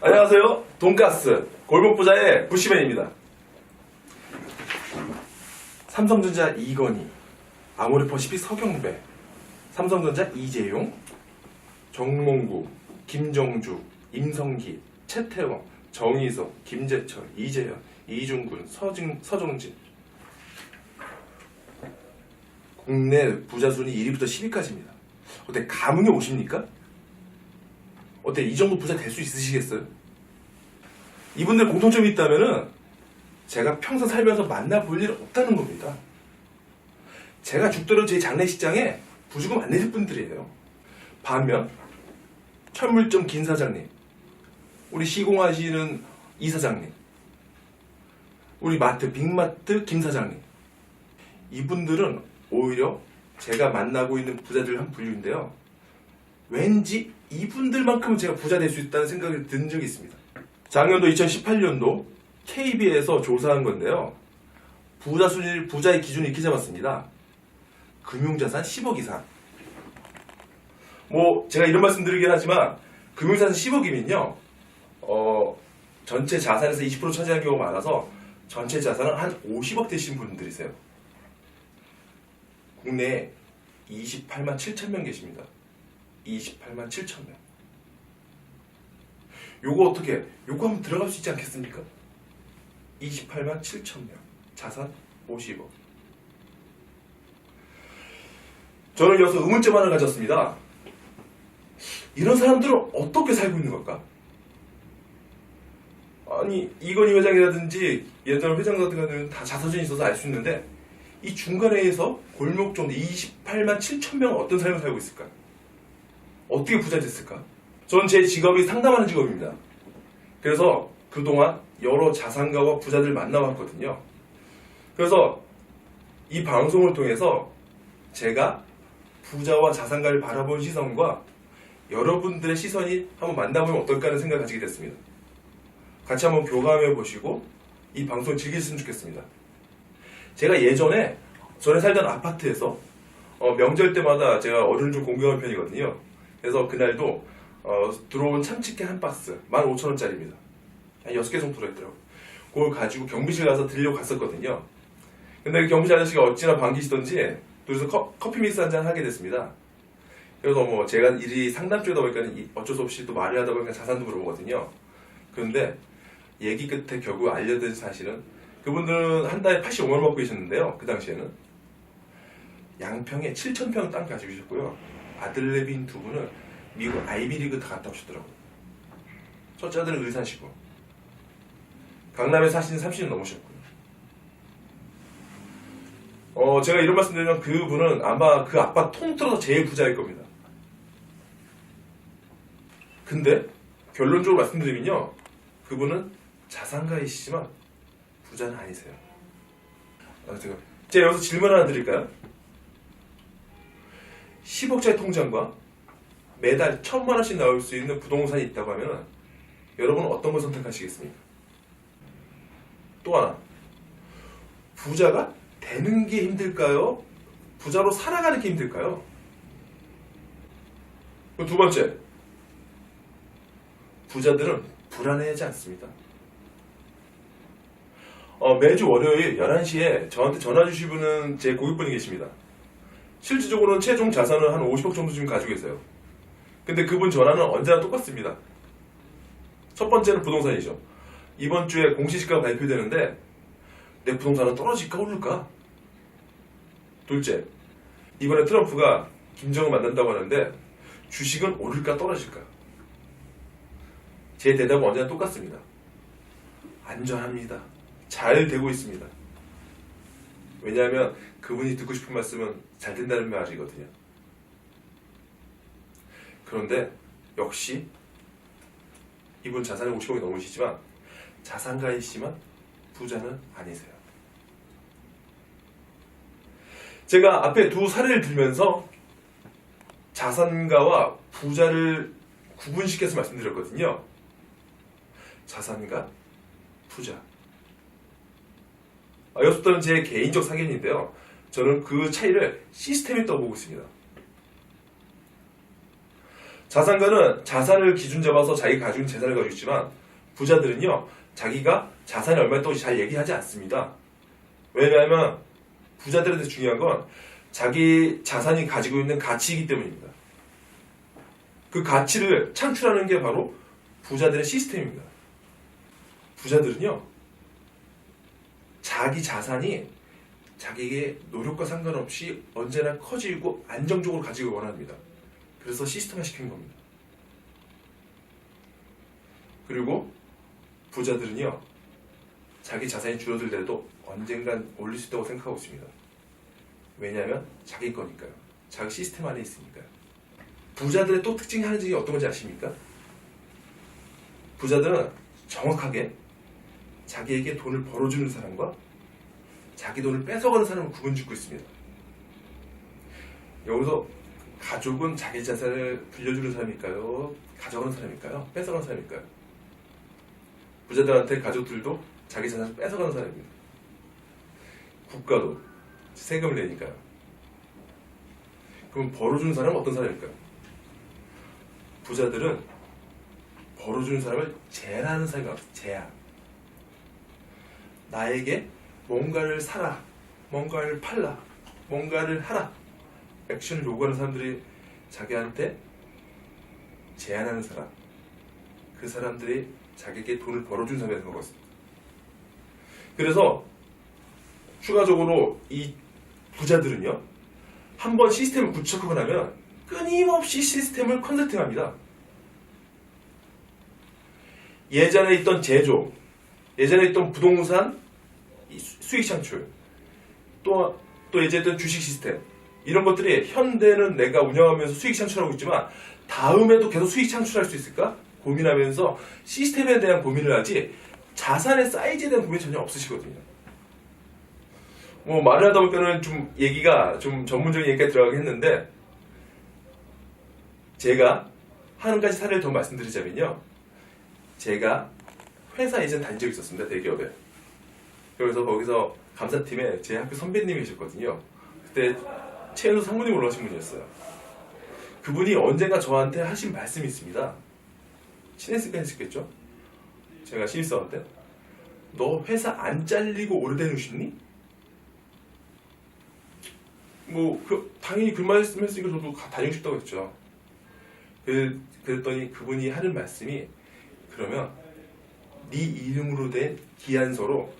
안녕하세요. 돈가스 골목부자의 부시맨입니다. 삼성전자 이건희, 아모레퍼시픽 서경배, 삼성전자 이재용, 정몽구, 김정주, 임성기, 최태원, 정의석, 김재철, 이재현, 이중근, 서정진. 국내 부자 순위 1위부터 10위까지입니다. 어때, 감흥이 오십니까? 어때, 이 정도 부자 될 수 있으시겠어요? 이분들 공통점이 있다면은 제가 평생 살면서 만나볼 일 없다는 겁니다. 제가 죽더라도 제 장례식장에 부주금 안 내실 분들이에요. 반면 철물점 김 사장님, 우리 시공하시는 이 사장님, 우리 마트 빅마트 김 사장님, 이분들은 오히려 제가 만나고 있는 부자들 한 분류인데요. 왠지 이분들만큼은 제가 부자 될 수 있다는 생각이 든 적이 있습니다. 작년도 2018년도 KB에서 조사한 건데요. 부자 순위를 부자의 기준을 이렇게 잡았습니다. 금융자산 10억 이상. 제가 이런 말씀 드리긴 하지만 금융자산 10억이면요. 전체 자산에서 20% 차지하는 경우가 많아서 전체 자산은 한 50억 되신 분들이세요. 국내에 28만 7천 명 계십니다. 28만 7천 명. 요거 한번 들어갈 수 있지 않겠습니까? 28만 7천 명. 자산 50억. 저는 여기서 의문점 하나 가졌습니다. 이런 사람들은 어떻게 살고 있는 걸까? 아니, 이건희 회장이라든지 예전 회장 같은 경우는 다 자서전이 있어서 알 수 있는데 이 중간에서 골목 정도 28만 7천 명은 어떤 삶을 살고 있을까? 어떻게 부자 됐을까? 전 제 직업이 상담하는 직업입니다. 그래서 그동안 여러 자산가와 부자들 만나봤거든요. 그래서 이 방송을 통해서 제가 부자와 자산가를 바라본 시선과 여러분들의 시선이 한번 만나보면 어떨까 하는 생각을 가지게 됐습니다. 같이 한번 교감해 보시고 이 방송을 즐기셨으면 좋겠습니다. 제가 예전에 전에 살던 아파트에서 명절 때마다 제가 어른을 좀 공경하는 편이거든요. 그래서 그날도 들어온 참치캔 한 박스 15,000원짜리입니다. 한 6개 정도 들어있더라고요. 그걸 가지고 경비실 가서 드리려고 갔었거든요. 근데 경비실 아저씨가 어찌나 반기시던지 둘이서 커피 믹스 한잔 하게 됐습니다. 그래서 제가 일이 상담 쪽이다 보니까 어쩔 수 없이 또 말을 하다 보니까 자산도 물어보거든요. 그런데 얘기 끝에 결국 알려진 사실은 그분들은 한 달에 85만 원 받고 계셨는데요. 그 당시에는 양평에 7,000평 땅 가지고 계셨고요. 아들내미인 두 분은 미국 아이비리그 다 갔다 오셨더라고요. 첫째 아들은 의사시고 강남에 사시는 30년 넘으셨고요. 제가 이런 말씀 드리면 그분은 아마 그 아빠 통틀어서 제일 부자일 겁니다. 근데 결론적으로 말씀드리면요, 그분은 자산가이시지만 부자는 아니세요. 제가 여기서 질문 하나 드릴까요? 10억짜리 통장과 매달 1,000만 원씩 나올 수 있는 부동산이 있다고 하면 여러분은 어떤 걸 선택하시겠습니까? 또 하나, 부자가 되는 게 힘들까요? 부자로 살아가는 게 힘들까요? 두 번째, 부자들은 불안해하지 않습니다. 매주 월요일 11시에 저한테 전화 주실 분은 제 고객분이 계십니다. 실질적으로는 최종 자산을 한 50억 정도 지금 가지고 계세요. 근데 그분 전화는 언제나 똑같습니다. 첫 번째는 부동산이죠. 이번 주에 공시지가가 발표되는데 내 부동산은 떨어질까 오를까? 둘째, 이번에 트럼프가 김정은 만난다고 하는데 주식은 오를까 떨어질까? 제 대답은 언제나 똑같습니다. 안전합니다. 잘 되고 있습니다. 왜냐하면 그분이 듣고 싶은 말씀은 잘 된다는 말이거든요. 그런데 역시 이분 자산이 50억이 넘으시지만 자산가이시지만 부자는 아니세요. 제가 앞에 두 사례를 들면서 자산가와 부자를 구분시켜서 말씀드렸거든요. 자산가, 부자. 이것부터는 제 개인적 사견인데요. 저는 그 차이를 시스템에 떠보고 있습니다. 자산가는 자산을 기준 잡아서 자기가 가지고 있는 재산을 가지고 있지만 부자들은요, 자기가 자산이 얼마 있다고 잘 얘기하지 않습니다. 왜냐하면 부자들한테 중요한 건 자기 자산이 가지고 있는 가치이기 때문입니다. 그 가치를 창출하는 게 바로 부자들의 시스템입니다. 부자들은요, 자기 자산이 자기의 노력과 상관없이 언제나 커지고 안정적으로 가지길 원합니다. 그래서 시스템화 시키는 겁니다. 그리고 부자들은요, 자기 자산이 줄어들더라도 언젠간 올릴 수 있다고 생각하고 있습니다. 왜냐하면 자기 거니까요. 자기 시스템 안에 있으니까요. 부자들의 또 특징이 하는 게 어떤 건지 아십니까? 부자들은 정확하게 자기에게 돈을 벌어주는 사람과 자기 돈을 뺏어가는 사람을 구분짓고 있습니다. 여기서 가족은 자기 자산을 빌려주는 사람일까요? 가져가는 사람일까요? 뺏어가는 사람일까요? 부자들한테 가족들도 자기 자산을 뺏어가는 사람입니다. 국가도 세금을 내니까요. 그럼 벌어주는 사람은 어떤 사람일까요? 부자들은 벌어주는 사람을 제한하는 사람이 없어요. 제한. 나에게 뭔가를 사라, 뭔가를 팔라, 뭔가를 하라, 액션을 요구하는 사람들이 자기한테 제한하는 사람, 그 사람들이 자기에게 돈을 벌어주는 사람이 되는 것입니다. 그래서 추가적으로 이 부자들은요, 한번 시스템을 구축하고 나면 끊임없이 시스템을 컨설팅합니다. 예전에 있던 제조, 예전에 있던 부동산 수익 창출, 또 예전에 있던 주식 시스템, 이런 것들이 현대는 내가 운영하면서 수익 창출하고 있지만 다음에도 계속 수익 창출할 수 있을까? 고민하면서 시스템에 대한 고민을 하지 자산의 사이즈에 대한 고민이 전혀 없으시거든요. 뭐 말을 하다 보니까는 좀 얘기가 좀 전문적인 얘기가 들어가긴 했는데, 제가 한 가지 사례를 더 말씀드리자면요, 제가 회사 예전 다닌 적이 있었습니다. 대기업에. 그래서 거기서 감사팀에 제 학교 선배님이 계셨거든요. 그때 최연소 상무님 올라가신 분이었어요. 그분이 언젠가 저한테 하신 말씀이 있습니다. 친했으니까 했겠죠. 제가 신입사원 때, 너 회사 안 잘리고 오래 다니고 싶니? 당연히 그 말씀 했으니까 저도 다니고 싶다고 했죠. 그랬더니 그분이 하는 말씀이, 그러면 네 이름으로 된 기한서로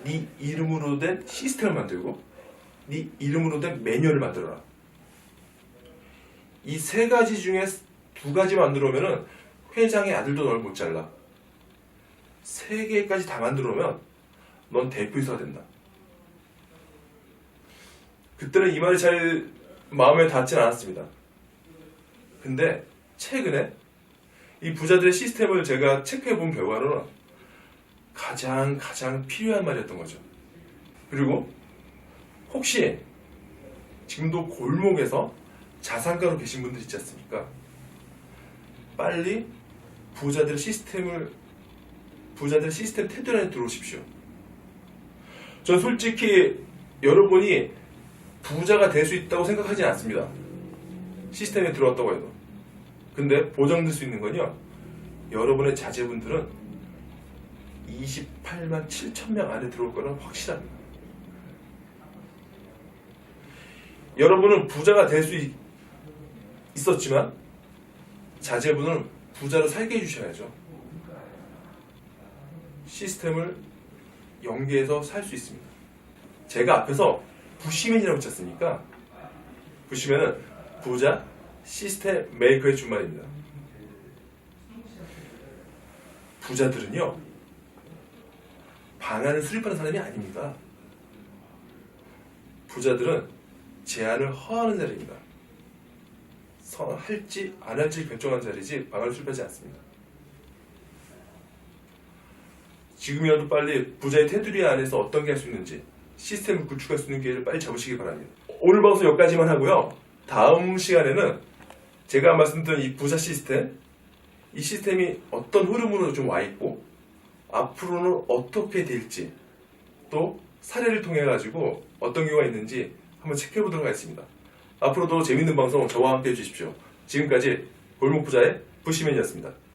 네 이름으로 된 시스템을 만들고 네 이름으로 된 매뉴얼을 만들어라. 이 세 가지 중에 두 가지 만들어오면은 회장의 아들도 널 못 잘라. 세 개까지 다 만들어오면 넌 대표이사가 된다. 그때는 이 말이 잘 마음에 닿진 않았습니다. 근데 최근에 이 부자들의 시스템을 제가 체크해본 결과로는 가장 필요한 말이었던 거죠. 그리고 혹시 지금도 골목에서 자산가로 계신 분들 있지 않습니까? 빨리 부자들의 시스템 테두리 안에 들어오십시오. 전 솔직히 여러분이 부자가 될 수 있다고 생각하지 않습니다. 시스템에 들어왔다고 해도. 근데 보장될 수 있는 건요, 여러분의 자제분들은 28만 7천 명 안에 들어올 거는 확실합니다. 여러분은 부자가 될 수 있었지만 자제분은 부자로 살게 해주셔야죠. 시스템을 연계해서 살 수 있습니다. 제가 앞에서 부시맨이라고 했지 않습니까? 부시맨은 부자 시스템 메이커의 준말입니다. 부자들은요, 방안을 수립하는 사람이 아닙니다. 부자들은 제안을 허하는 자리입니다. 할지 안 할지 결정한 자리지 방안을 수립하지 않습니다. 지금이라도 빨리 부자의 테두리 안에서 어떤 게 할 수 있는지, 시스템을 구축할 수 있는 기회를 빨리 잡으시기 바랍니다. 오늘 방송 여기까지만 하고요. 다음 시간에는 제가 말씀드린 이 부자 시스템, 이 시스템이 어떤 흐름으로 좀 와 있고 앞으로는 어떻게 될지, 또 사례를 통해 가지고 어떤 경우가 있는지 한번 체크해 보도록 하겠습니다. 앞으로도 재밌는 방송 저와 함께 해주십시오. 지금까지 골목 부자의 부시맨이었습니다.